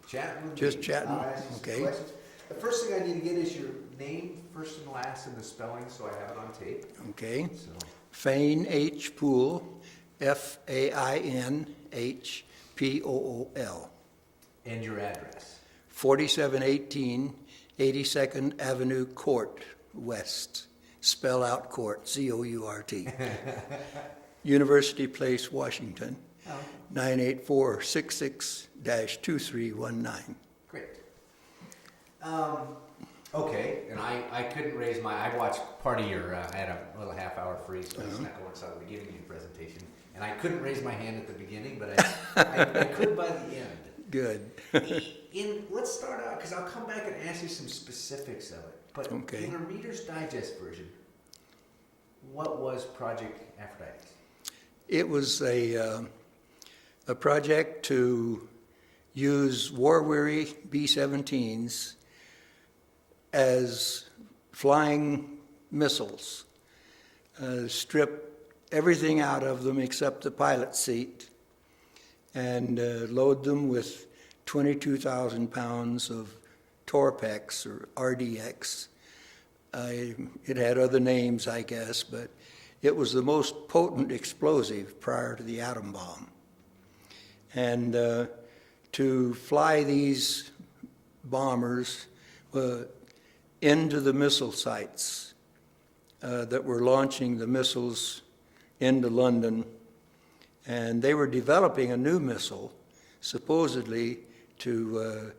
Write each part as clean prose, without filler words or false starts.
Chatting with Just me. chatting, I'll ask you some okay. questions. The first thing I need to get is your name, first and last, and the spelling, so I have it on tape. Okay. So, Fain H. Pool, Fain H. Pool, and your address. 4718 82nd Avenue Court, West. Spell out court, C-O-U-R-T. University Place, Washington, Oh, 98466-2319. great. Okay, and I couldn't raise my, I watched part of your, I had a little half hour free, so I snuck over and saw the beginning of your presentation. And I couldn't raise my hand at the beginning, but I could by the end. Good. Let's start out, because I'll come back and ask you some specifics of it. But Okay. in a Reader's Digest version, what was Project Aphrodite? It was a project to use war-weary B-17s as flying missiles, strip everything out of them except the pilot seat, and load them with 22,000 pounds of Torpex or RDX. It had other names, I guess, but it was the most potent explosive prior to the atom bomb. And to fly these bombers into the missile sites that were launching the missiles into London. And they were developing a new missile, supposedly to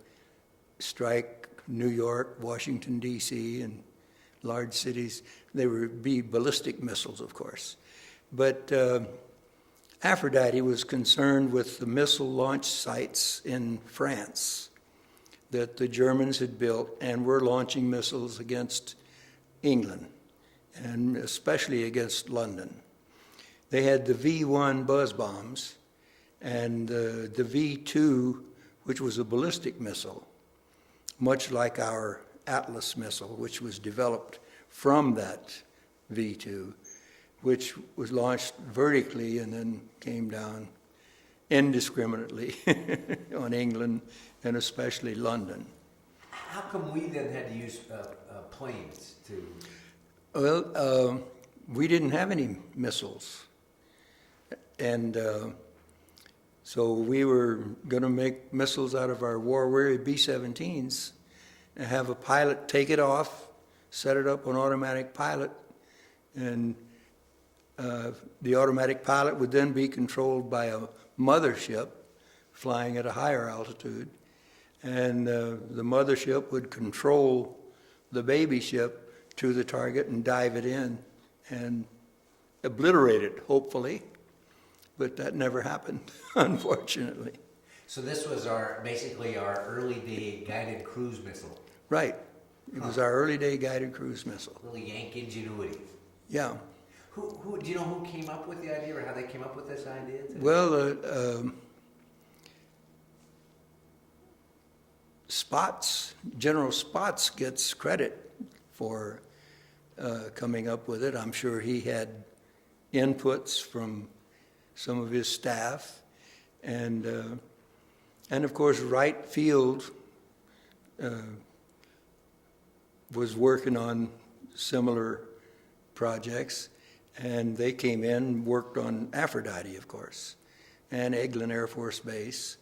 strike New York, Washington, D.C., and large cities. They would be ballistic missiles, of course. But Aphrodite was concerned with the missile launch sites in France that the Germans had built and were launching missiles against England, and especially against London. They had the V-1 buzz bombs and the V-2, which was a ballistic missile, much like our Atlas missile, which was developed from that V-2, which was launched vertically and then came down indiscriminately on England and especially London. How come we then had to use planes to... Well, we didn't have any missiles. And so we were going to make missiles out of our war-weary B-17s and have a pilot take it off, set it up on automatic pilot, and the automatic pilot would then be controlled by a mothership flying at a higher altitude, and the mothership would control the baby ship to the target and dive it in and obliterate it, hopefully. But that never happened, unfortunately. So this was basically our early day guided cruise missile. Right. It was our early day guided cruise missile. Really yank ingenuity. Yeah. Who do you know who came up with the idea, or how they came up with this idea? Well, General Spots gets credit for coming up with it. I'm sure he had inputs from some of his staff, and of course Wright Field was working on similar projects, and they came in and worked on Aphrodite, of course, and Eglin Air Force Base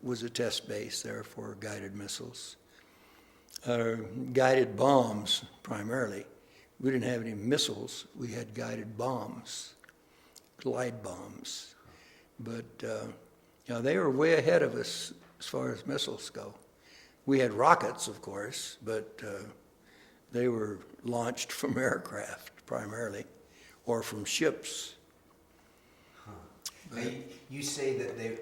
was a test base there for guided missiles. Guided bombs, primarily. We didn't have any missiles. We had guided bombs, glide bombs. But they were way ahead of us as far as missiles go. We had rockets, of course, but they were launched from aircraft primarily, or from ships. Now, you say that they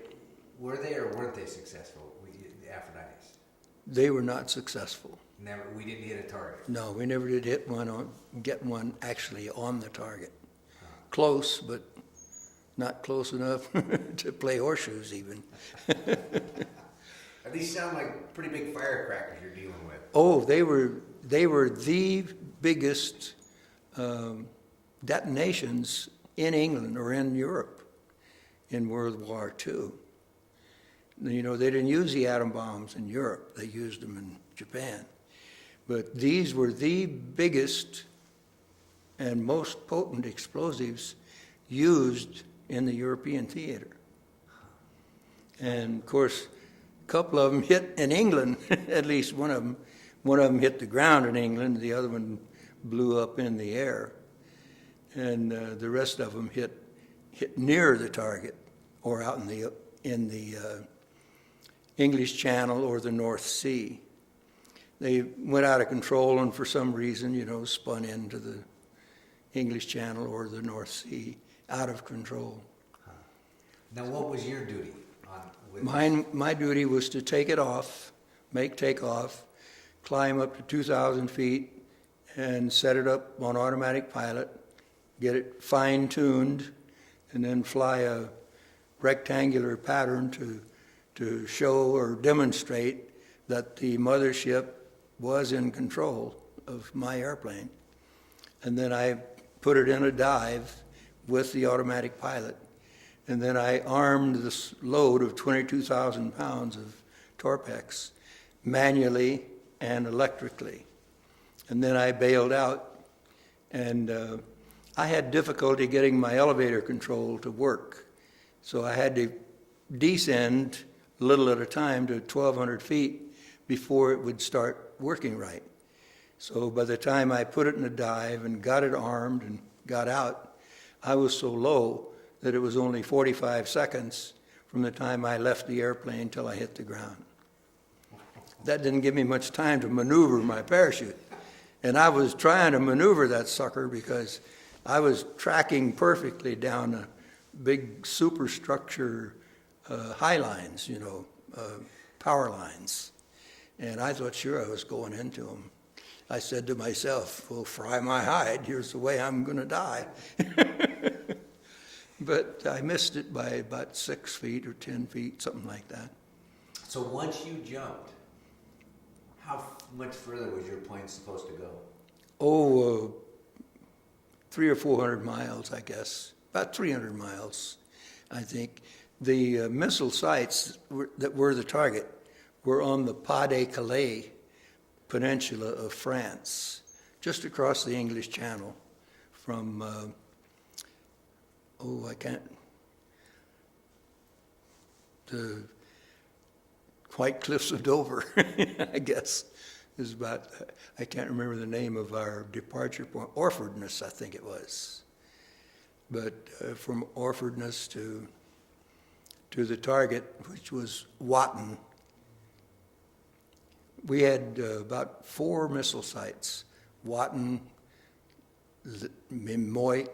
or weren't they successful, the Aphrodites? They were not successful. We didn't hit a target. No, we never did get one actually on the target. Close, but not close enough to play horseshoes even. These sound like pretty big firecrackers you're dealing with. Oh, they were the biggest detonations in England or in Europe in World War II. You know, they didn't use the atom bombs in Europe. They used them in Japan. But these were the biggest and most potent explosives used in the European theater. And of course, a couple of them hit in England, at least one of them. One of them hit the ground in England, the other one blew up in the air. And the rest of them hit near the target or out in the English Channel or the North Sea. They went out of control and for some reason, you know, spun into the English Channel or the North Sea, out of control. Now, what was your duty with My duty was to take it off, make takeoff, climb up to 2,000 feet, and set it up on automatic pilot, get it fine-tuned, and then fly a rectangular pattern to show or demonstrate that the mothership was in control of my airplane. And then I put it in a dive with the automatic pilot. And then I armed this load of 22,000 pounds of Torpex manually and electrically. And then I bailed out, and I had difficulty getting my elevator control to work. So I had to descend a little at a time to 1,200 feet before it would start working right. So by the time I put it in a dive and got it armed and got out, I was so low that it was only 45 seconds from the time I left the airplane till I hit the ground. That didn't give me much time to maneuver my parachute. And I was trying to maneuver that sucker because I was tracking perfectly down a big superstructure high lines, you know, power lines. And I thought, sure, I was going into them. I said to myself, well, fry my hide, here's the way I'm going to die. But I missed it by about 6 feet or 10 feet, something like that. So once you jumped, how much further was your plane supposed to go? Oh, 300 or 400 miles, I guess. About 300 miles, I think. The missile sites that were the target were on the Pas-de-Calais peninsula of France, just across the English Channel from, the White Cliffs of Dover, I guess, is about, I can't remember the name of our departure point, Orfordness, I think it was. But from Orfordness to the target, which was Watton, we had about 4 missile sites. Watton, Mimoix,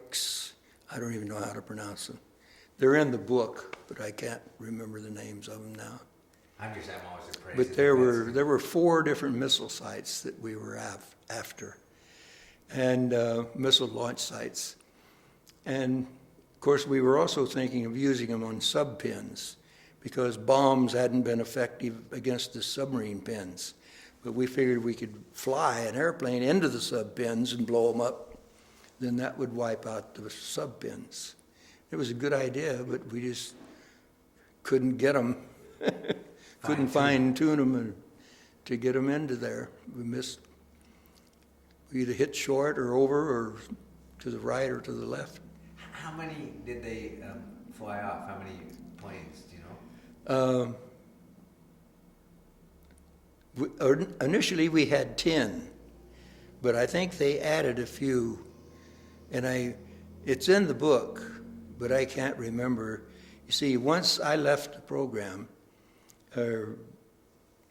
I don't even know how to pronounce them. They're in the book, but I can't remember the names of them now. I'm always impressed. But there were 4 different missile sites that we were after, and missile launch sites. And of course, we were also thinking of using them on sub-pins because bombs hadn't been effective against the submarine pins. But we figured we could fly an airplane into the sub-pins and blow them up. Then that would wipe out the sub-pins. It was a good idea, but we just couldn't get them. Couldn't fine-tune them to get them into there. We either hit short or over or to the right or to the left. How many did they fly off? How many planes, do you know? Initially we had 10, but I think they added a few. And it's in the book, but I can't remember. You see, once I left the program,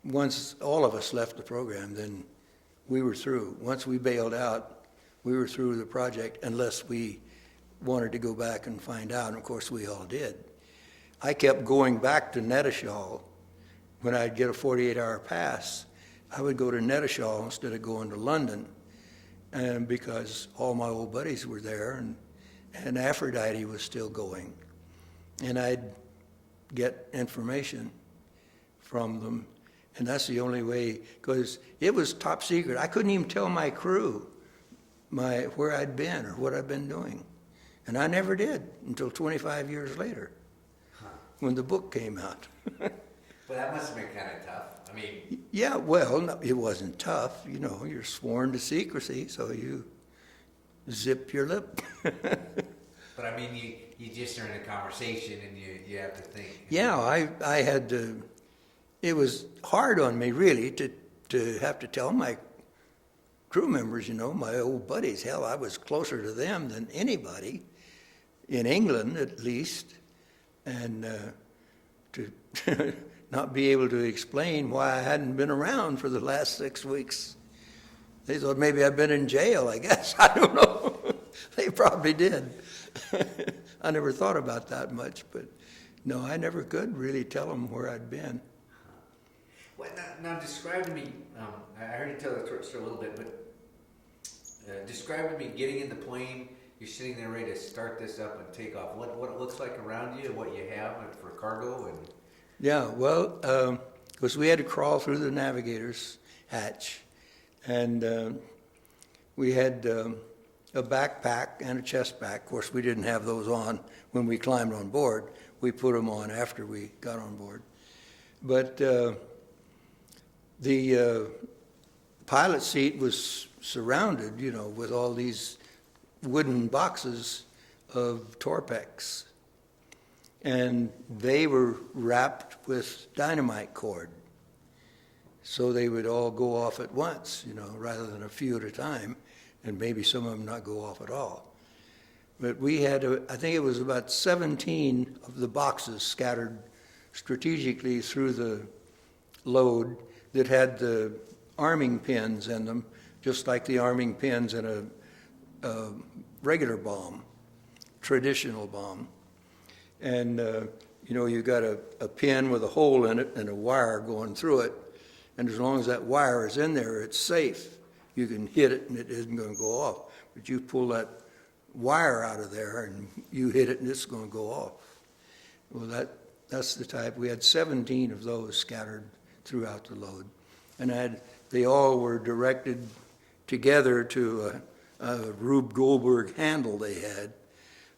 once all of us left the program, then we were through. Once we bailed out, we were through the project unless we wanted to go back and find out, and of course we all did. I kept going back to Nettishall. When I'd get a 48-hour pass, I would go to Nettishall instead of going to London, and because all my old buddies were there, and Aphrodite was still going. And I'd get information from them, and that's the only way, because it was top secret. I couldn't even tell my crew where I'd been or what I'd been doing. And I never did until 25 years later, when the book came out. But that must have been kind of tough. I mean, Yeah, well, no, it wasn't tough. You know, you're sworn to secrecy, so you zip your lip. but I mean, you just are in a conversation and you have to think. Yeah, I had to, it was hard on me really to have to tell my crew members, you know, my old buddies. Hell, I was closer to them than anybody, in England at least, and to not be able to explain why I hadn't been around for the last 6 weeks. They thought maybe I'd been in jail, I guess. I don't know. They probably did. I never thought about that much, but no, I never could really tell them where I'd been. Well, now describe to me, I heard you tell the story a little bit, but describe to me getting in the plane, you're sitting there ready to start this up and take off. What it looks like around you, what you have for cargo, and Yeah, well, because we had to crawl through the navigator's hatch, and we had a backpack and a chest pack. Of course, we didn't have those on when we climbed on board. We put them on after we got on board. But the pilot seat was surrounded, you know, with all these wooden boxes of Torpex. And they were wrapped with dynamite cord. So they would all go off at once, you know, rather than a few at a time, and maybe some of them not go off at all. But we had, I think it was about 17 of the boxes scattered strategically through the load that had the arming pins in them, just like the arming pins in a regular bomb, traditional bomb. And, you know, you got a pin with a hole in it and a wire going through it. And as long as that wire is in there, it's safe. You can hit it and it isn't going to go off. But you pull that wire out of there and you hit it and it's going to go off. Well, that's the type. We had 17 of those scattered throughout the load. And they all were directed together to a Rube Goldberg handle they had.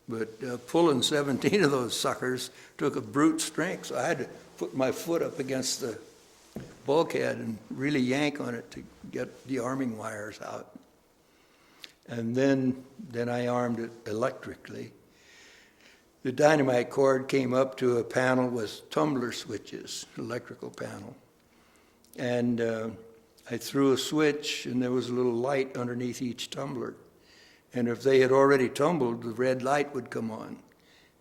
But pulling 17 of those suckers took a brute strength, so I had to put my foot up against the bulkhead and really yank on it to get the arming wires out. And then I armed it electrically. The dynamite cord came up to a panel with tumbler switches, electrical panel. And I threw a switch, and there was a little light underneath each tumbler. And if they had already tumbled, the red light would come on.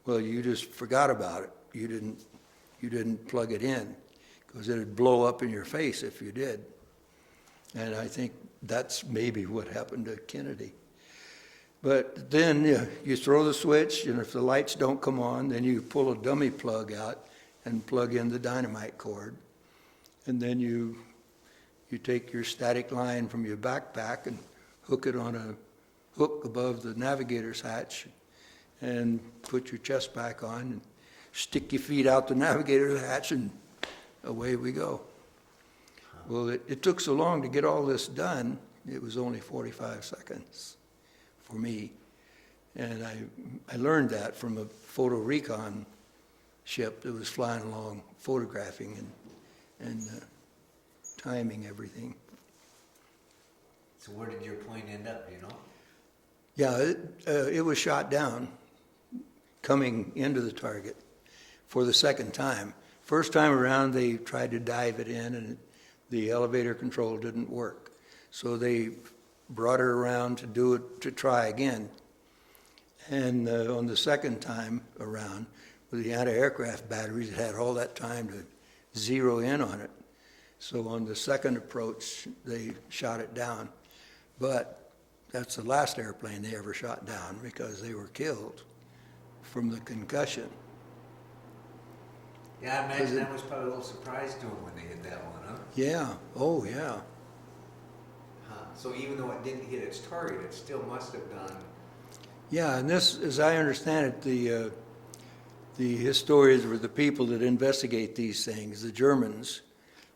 Well, you just forgot about it. You didn't plug it in, because it would blow up in your face if you did. And I think that's maybe what happened to Kennedy. But then you throw the switch, and if the lights don't come on, then you pull a dummy plug out and plug in the dynamite cord. And then you take your static line from your backpack and hook it on a hook above the navigator's hatch and put your chest pack on and stick your feet out the navigator's hatch, and away we go. Well, it took so long to get all this done, it was only 45 seconds for me. And I learned that from a photo recon ship that was flying along, photographing and timing everything. So where did your plane end up, do you know? Yeah, it was shot down coming into the target for the second time. First time around, they tried to dive it in, and the elevator control didn't work. So they brought it around to try again. And on the second time around, with the anti-aircraft batteries, it had all that time to zero in on it. So on the second approach, they shot it down. But that's the last airplane they ever shot down, because they were killed from the concussion. Yeah, I imagine that was probably a little surprise to them when they hit that one, huh? Yeah, oh yeah. So even though it didn't hit its target, it still must have done. Yeah, and this, as I understand it, the historians were the people that investigate these things, the Germans.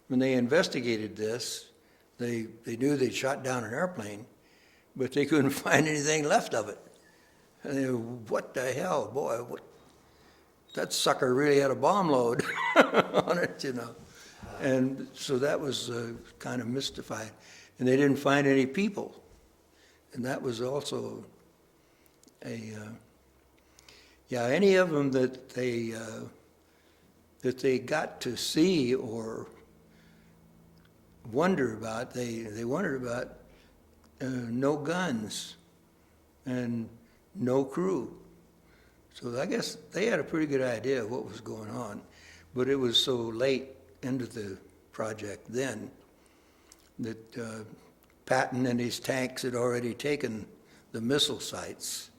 When they investigated this, they knew they'd shot down an airplane, but they couldn't find anything left of it. And they were, what the hell, boy? What? that sucker really had a bomb load on it, And so that was kind of mystified. And they didn't find any people. And that was also any of them that they got to see or wonder about, they wondered about no guns and no crew. So I guess they had a pretty good idea of what was going on. But it was so late into the project then that Patton and his tanks had already taken the missile sites.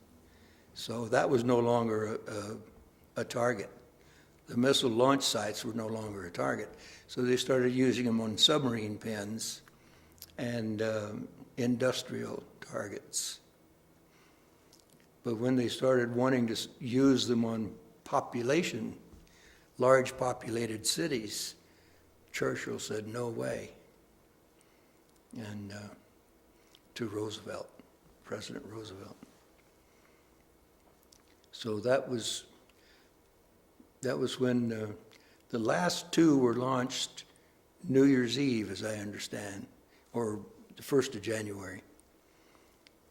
So that was no longer a target. The missile launch sites were no longer a target. So they started using them on submarine pens and industrial targets. But when they started wanting to use them on large populated cities, Churchill said, no way. And to Roosevelt, President Roosevelt. So that was when the last two were launched New Year's Eve, as I understand, or the 1st of January.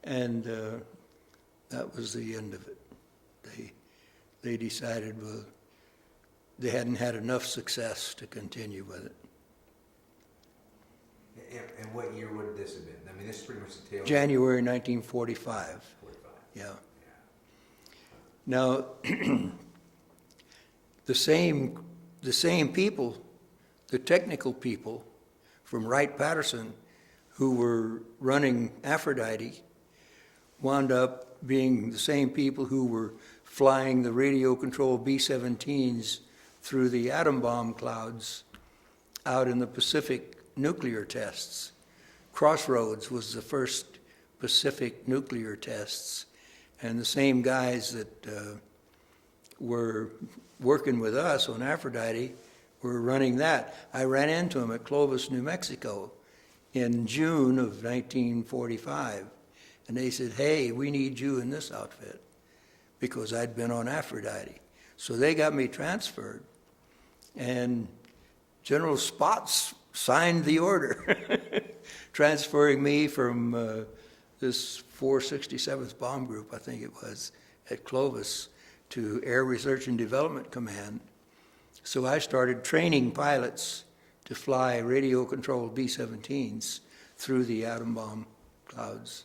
And that was the end of it. They decided, well, they hadn't had enough success to continue with it. And what year would this have been? I mean, this is pretty much the tail. January 1945. 45. Yeah. Now, the same people, the technical people from Wright-Patterson who were running Aphrodite wound up being the same people who were flying the radio-controlled B-17s through the atom bomb clouds out in the Pacific nuclear tests. Crossroads was the first Pacific nuclear tests, and the same guys that were working with us on Aphrodite were running that. I ran into them at Clovis, New Mexico in June of 1945, and they said, hey, we need you in this outfit, because I'd been on Aphrodite. So they got me transferred, and General Spots signed the order, transferring me from this 467th Bomb Group, I think it was, at Clovis, to Air Research and Development Command. So I started training pilots to fly radio-controlled B-17s through the atom bomb clouds,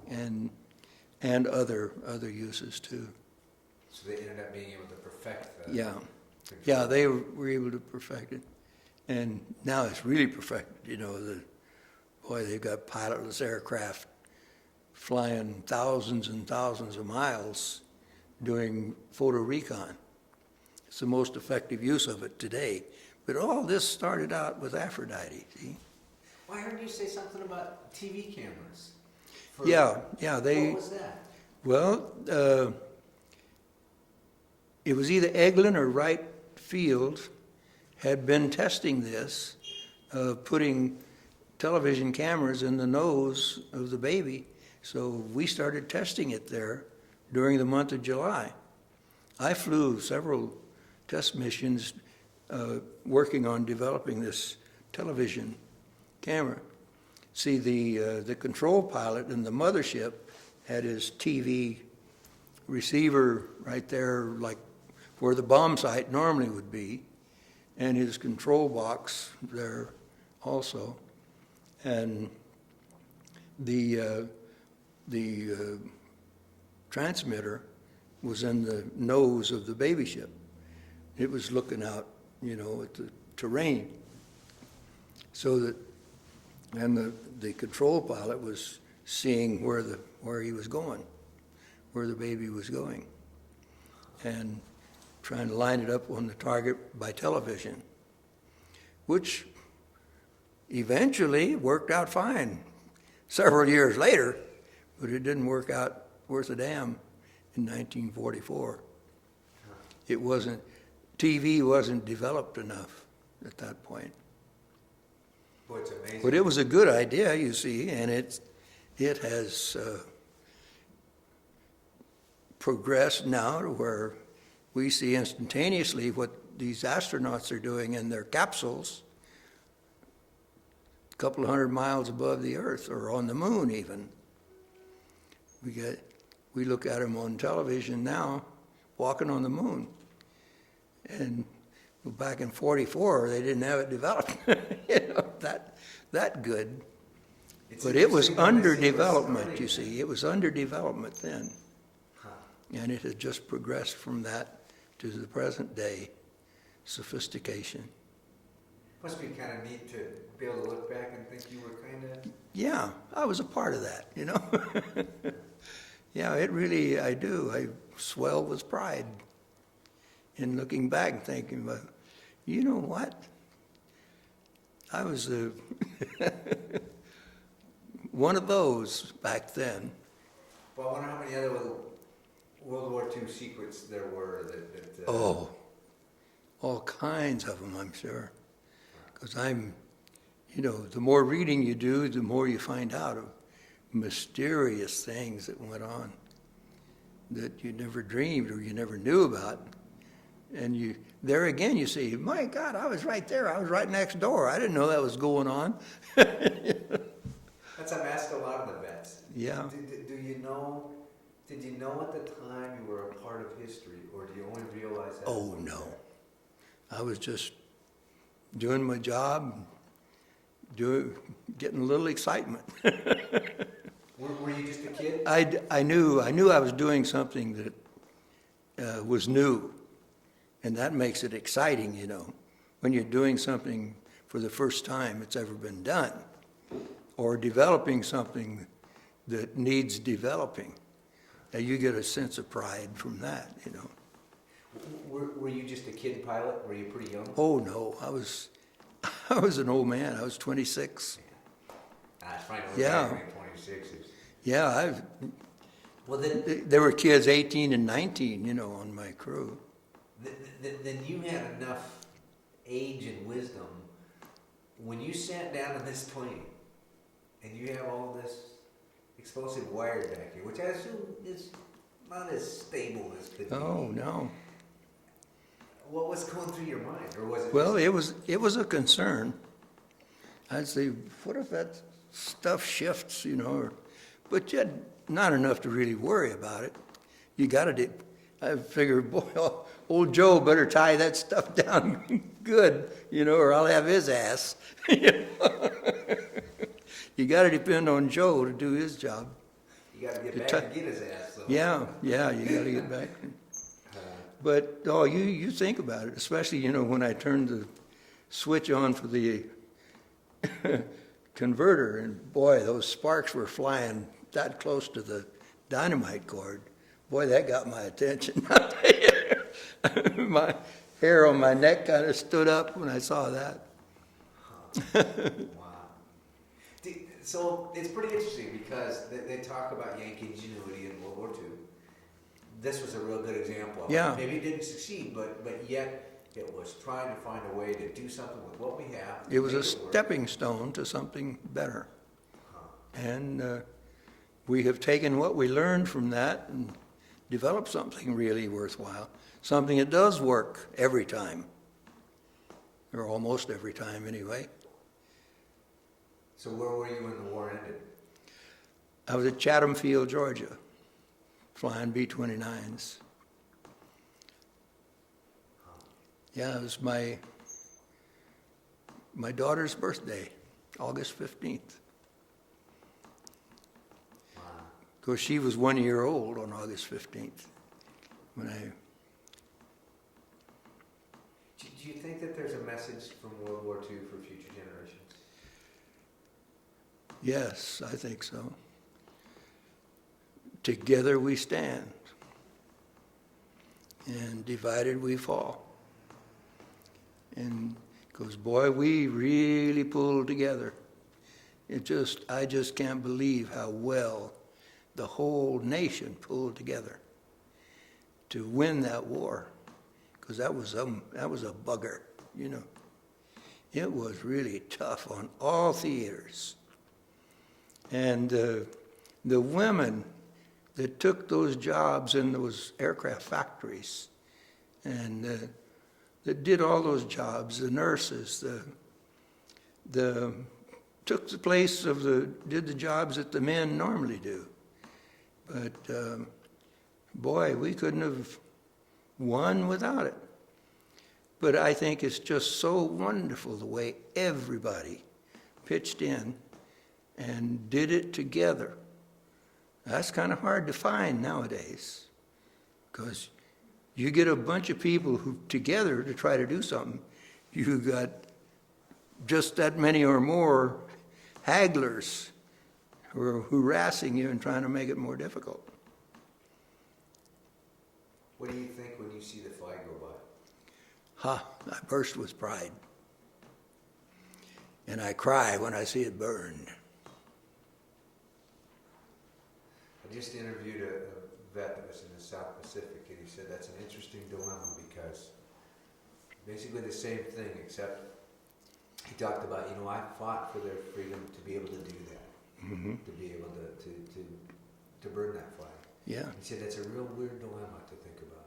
and other uses too. So they ended up being able to perfect the... Yeah, they were able to perfect it. And now it's really perfected, they've got pilotless aircraft flying thousands and thousands of miles doing photo recon. It's the most effective use of it today. But all this started out with Aphrodite, see? Well, I heard you say something about TV cameras. Yeah, What was that? Well, it was either Eglin or Wright Field had been testing this, putting television cameras in the nose of the baby. So we started testing it there during the month of July. I flew several test missions working on developing this television camera. See, the control pilot in the mothership had his TV receiver right there, like where the bomb site normally would be, and his control box there also. And the transmitter was in the nose of the baby ship. It was looking out, at the terrain. So that, and the control pilot was seeing where he was going, where the baby was going, and trying to line it up on the target by television, which eventually worked out fine several years later, but it didn't work out worth a damn in 1944. TV wasn't developed enough at that point. Boy, it's amazing. But it was a good idea, you see, and it has progressed now to where we see instantaneously what these astronauts are doing in their capsules a couple of 100 miles above the Earth, or on the moon even. We look at them on television now, walking on the moon. And back in 44, they didn't have it developed, that good. But it was under development, you see. It was under development then. And it has just progressed from that to the present day sophistication. Must be kind of neat to be able to look back and think you were kind of... Yeah, I was a part of that, Yeah, it really, I do. I swell with pride in looking back and thinking, well, you know what? I was one of those back then. Well, I wonder how many other World War II secrets there were that Oh, all kinds of them, I'm sure. Because the more reading you do, the more you find out of mysterious things that went on that you never dreamed or you never knew about. And there again, you see, my God, I was right there. I was right next door. I didn't know that was going on. That's I've asked a lot of the vets. Yeah. Did you know at the time you were a part of history, or do you only realize that? Oh, no. I was just doing my job, getting a little excitement. Were you just a kid? I knew I was doing something that was new, and that makes it exciting, when you're doing something for the first time it's ever been done, or developing something that needs developing. Now you get a sense of pride from that, Were you just a kid pilot? Were you pretty young? Oh no, I was an old man. I was 26. That's fine. Yeah. 26. Yeah, Well, then there were kids 18 and 19, on my crew. Then you had enough age and wisdom when you sat down in this plane and you have all this explosive wire back here, which I assume is not as stable as could be. Oh no. What was going through your mind, or was it? Well, it was a concern. I'd say, what if that stuff shifts, but yet not enough to really worry about it. You got to. I figured, boy, old Joe better tie that stuff down good, or I'll have his ass. You got to depend on Joe to do his job. You got to get back and get his ass, though. Yeah, you got to get back. But you think about it, especially when I turned the switch on for the converter, and boy, those sparks were flying that close to the dynamite cord. Boy, that got my attention. My hair on my neck kind of stood up when I saw that. Wow. So it's pretty interesting because they talk about Yankee ingenuity in World War II. This was a real good example. Yeah. Maybe it didn't succeed, but yet it was trying to find a way to do something with what we have. It was a stepping stone to something better. And we have taken what we learned from that and developed something really worthwhile, something that does work every time, or almost every time anyway. So where were you when the war ended? I was at Chatham Field, Georgia, flying B-29s. Yeah, it was my daughter's birthday, August 15th. Wow. Of course, she was 1 year old on August 15th when I... Do you think that there's a message from World War II for future generations? Yes, I think so. Together we stand, and divided we fall. And because, boy, we really pulled together. I just can't believe how well the whole nation pulled together to win that war. Because that was a bugger, It was really tough on all theaters. And the women that took those jobs in those aircraft factories, and that did all those jobs, the nurses, the took the place of did the jobs that the men normally do. But boy, we couldn't have won without it. But I think it's just so wonderful the way everybody pitched in and did it together. That's kind of hard to find nowadays, because you get a bunch of people who together to try to do something. You got just that many or more hagglers who are harassing you and trying to make it more difficult. What do you think when you see the flag go by? I burst with pride. And I cry when I see it burned. I just interviewed a vet that was in the South Pacific, and he said that's an interesting dilemma because basically the same thing, except he talked about, I fought for their freedom to be able to do that, to be able to burn that flag. Yeah. He said that's a real weird dilemma to think about.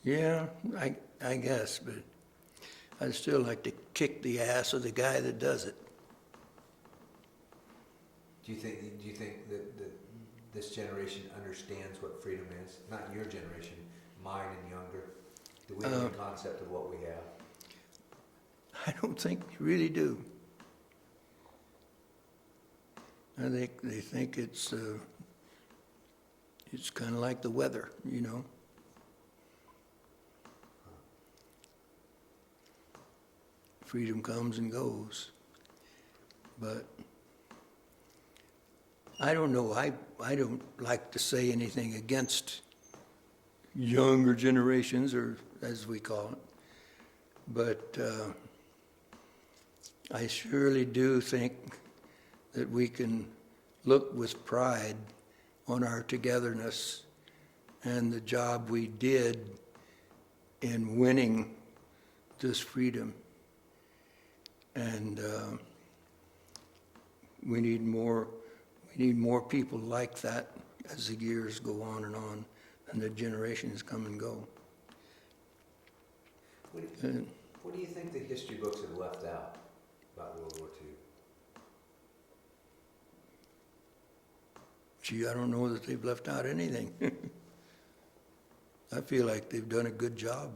Yeah, I guess, but I'd still like to kick the ass of the guy that does it. Do you think that this generation understands what freedom is? Not your generation, mine and younger. Do we have a concept of what we have? I don't think you really do. I think they think it's kind of like the weather, Freedom comes and goes. But I don't know. I don't like to say anything against younger generations, or as we call it. But I surely do think that we can look with pride on our togetherness and the job we did in winning this freedom. And we need more people like that as the years go on and the generations come and go. What do you think the history books have left out about World War II? Gee, I don't know that they've left out anything. I feel like they've done a good job.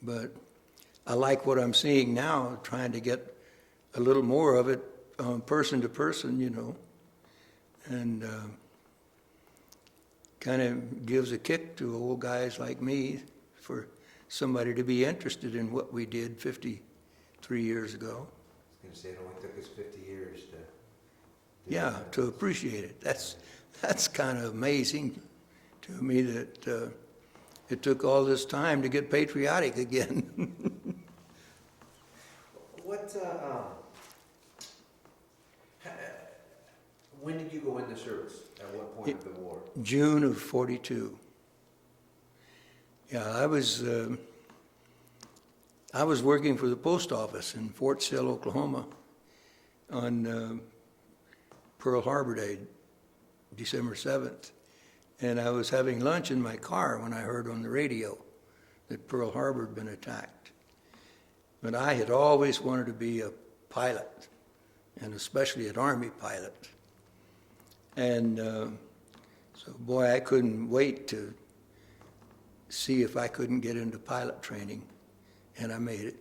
But I like what I'm seeing now, trying to get a little more of it person to person, and kind of gives a kick to old guys like me for somebody to be interested in what we did 53 years ago. I was going to say it only took us 50 years to... Yeah, to appreciate it. That's kind of amazing to me that it took all this time to get patriotic again. When did you go into service? At what point of the war? June of 42. Yeah, I was working for the post office in Fort Sill, Oklahoma, on Pearl Harbor Day, December 7th. And I was having lunch in my car when I heard on the radio that Pearl Harbor had been attacked. But I had always wanted to be a pilot, and especially an Army pilot. And so, boy, I couldn't wait to see if I couldn't get into pilot training, and I made it.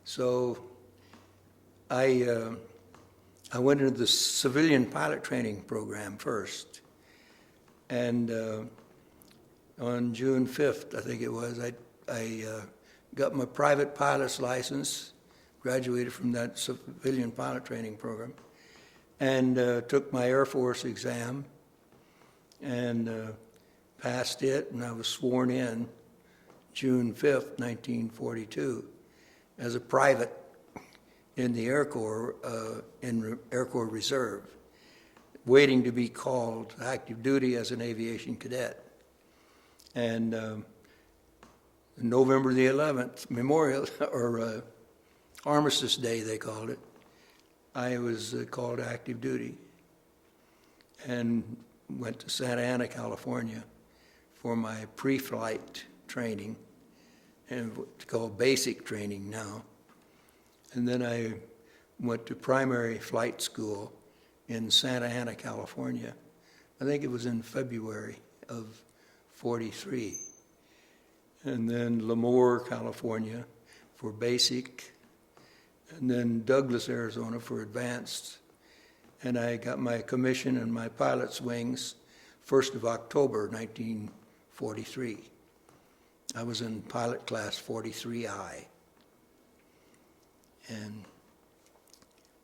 So I went into the civilian pilot training program first, and on June 5th, I think it was, I got my private pilot's license, graduated from that civilian pilot training program, and took my Air Force exam, and passed it, and I was sworn in June 5th, 1942, as a private in the Air Corps, in Air Corps Reserve, waiting to be called active duty as an aviation cadet. And November the 11th, Memorial, or Armistice Day, they called it, I was called active duty and went to Santa Ana, California for my pre-flight training, and what's called basic training now. And then I went to primary flight school in Santa Ana, California. I think it was in February of '43. And then Lemoore, California for basic, and then Douglas, Arizona for advanced. And I got my commission and my pilot's wings 1st of October, 1943. I was in pilot class 43I. And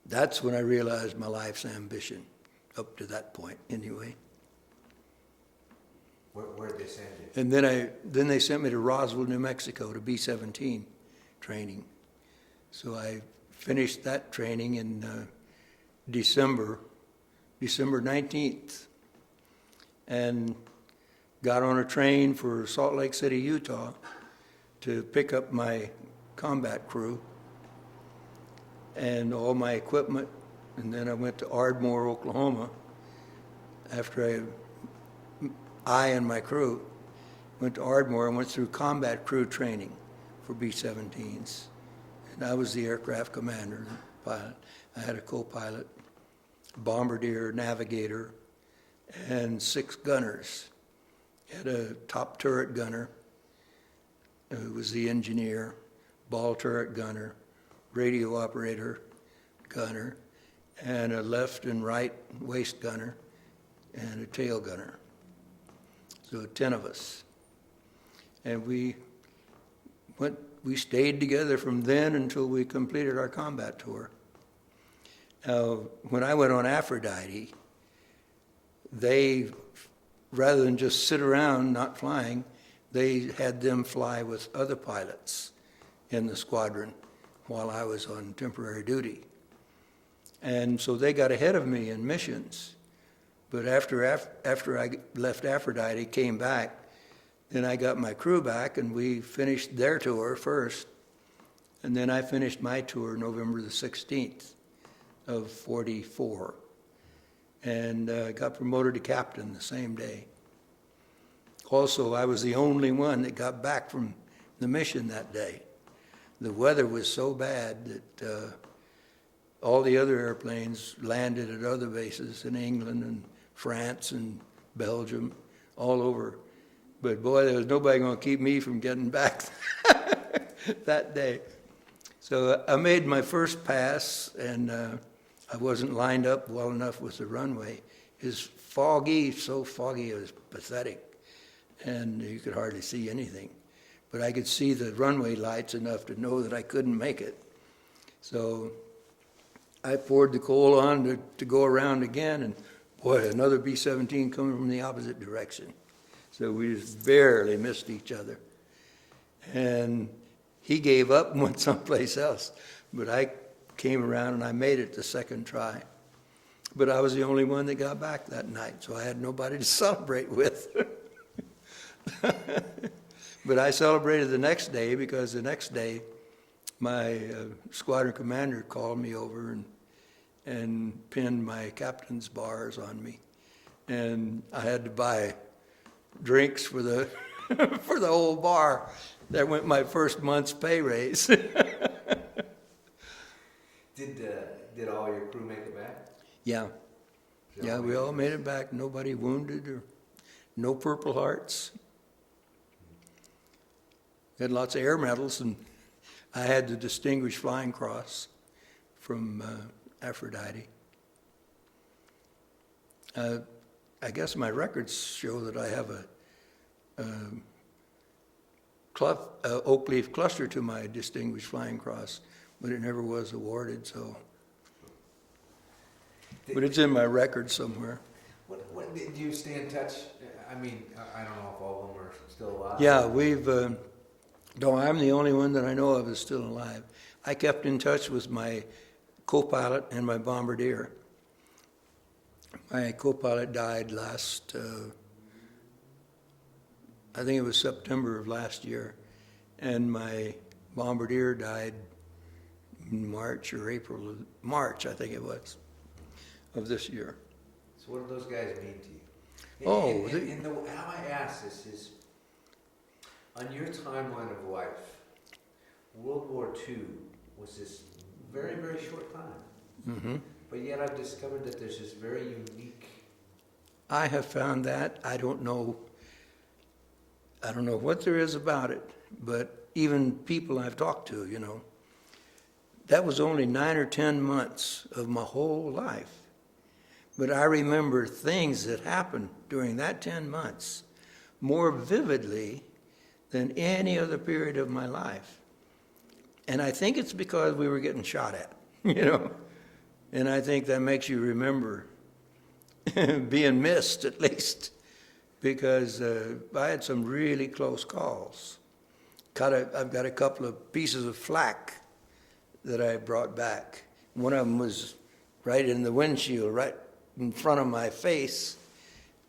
that's when I realized my life's ambition, up to that point anyway. Where did they send you? And then they sent me to Roswell, New Mexico to B-17 training. So I finished that training in December 19th, and got on a train for Salt Lake City, Utah to pick up my combat crew and all my equipment. And then I went to Ardmore, Oklahoma after I and my crew went to Ardmore and went through combat crew training for B-17s. And I was the aircraft commander, pilot. I had a co-pilot, bombardier, navigator, and 6 gunners. Had a top turret gunner, who was the engineer, ball turret gunner, radio operator gunner, and a left and right waist gunner, and a tail gunner. So 10 of us. And we stayed together from then until we completed our combat tour. Now, when I went on Aphrodite, they, rather than just sit around not flying, they had them fly with other pilots in the squadron while I was on temporary duty. And so they got ahead of me in missions. But after I left Aphrodite, came back, then I got my crew back, and we finished their tour first. And then I finished my tour November the 16th of '44. And got promoted to captain the same day. Also, I was the only one that got back from the mission that day. The weather was so bad that all the other airplanes landed at other bases in England and France and Belgium, all over. But boy, there was nobody going to keep me from getting back that day. So I made my first pass, and I wasn't lined up well enough with the runway. It's foggy, so foggy it was pathetic, and you could hardly see anything. But I could see the runway lights enough to know that I couldn't make it. So I poured the coal on to go around again, and boy, another B-17 coming from the opposite direction. So we just barely missed each other. And he gave up and went someplace else. But I came around and I made it the second try. But I was the only one that got back that night, so I had nobody to celebrate with. But I celebrated the next day, because the next day my squadron commander called me over and pinned my captain's bars on me. And I had to buy drinks for the for the whole bar. That went my first month's pay raise. Did all your crew make it back? Yeah. Yeah, we all made it back. Nobody wounded or no Purple Hearts. Had lots of air medals, and I had the Distinguished Flying Cross from Aphrodite. I guess my records show that I have a oak leaf cluster to my Distinguished Flying Cross, but it never was awarded, so. But it's in my record somewhere. What did you stay in touch? I mean, I don't know if all of them are still alive. Yeah, we've, though I'm the only one that I know of is still alive. I kept in touch with my co-pilot and my bombardier. My co-pilot died last, I think it was September of last year, and my bombardier died in March or April, March I think it was, of this year. So what do those guys mean to you? Oh, And how I ask this is, on your timeline of life, World War II was this very, very short time. mm-hmm. But yet I've discovered that there's this very unique... I have found that. I don't know what there is about it, but even people I've talked to, that was only 9 or 10 months of my whole life. But I remember things that happened during that 10 months more vividly than any other period of my life. And I think it's because we were getting shot at, And I think that makes you remember being missed, at least, because I had some really close calls. I've got a couple of pieces of flak that I brought back. One of them was right in the windshield, right in front of my face,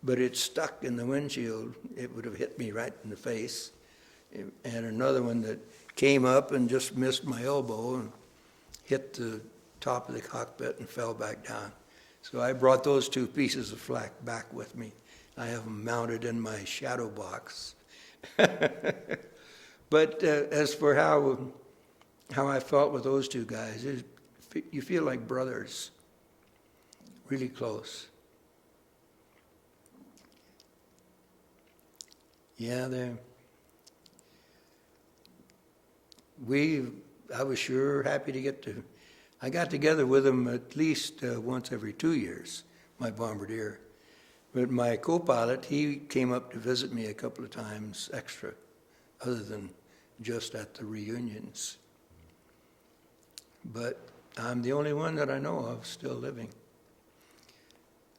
but it stuck in the windshield. It would have hit me right in the face. And another one that came up and just missed my elbow and hit the top of the cockpit and fell back down. So I brought those 2 pieces of flak back with me. I have them mounted in my shadow box. But as for how I felt with those 2 guys, you feel like brothers, really close. Yeah, I was sure happy to I got together with them at least once every 2 years, my bombardier. But my co-pilot, he came up to visit me a couple of times extra, other than just at the reunions. But I'm the only one that I know of still living.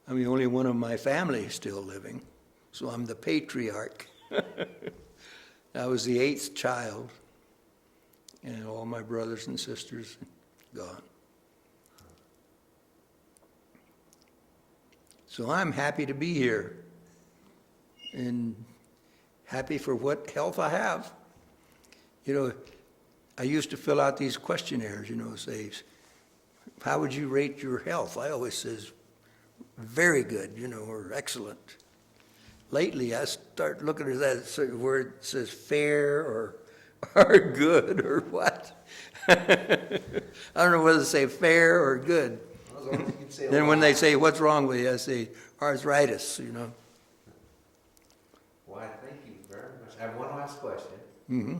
I'm the only one of my family still living, so I'm the patriarch. I was the 8th child, and all my brothers and sisters gone. So I'm happy to be here, and happy for what health I have. I used to fill out these questionnaires, say, how would you rate your health? I always says, very good, or excellent. Lately, I start looking at that word that says fair or good or what. I don't know whether to say fair or good. Then when they say, what's wrong with you, I say, arthritis, Well, I thank you very much. I have one last question. Mm-hmm.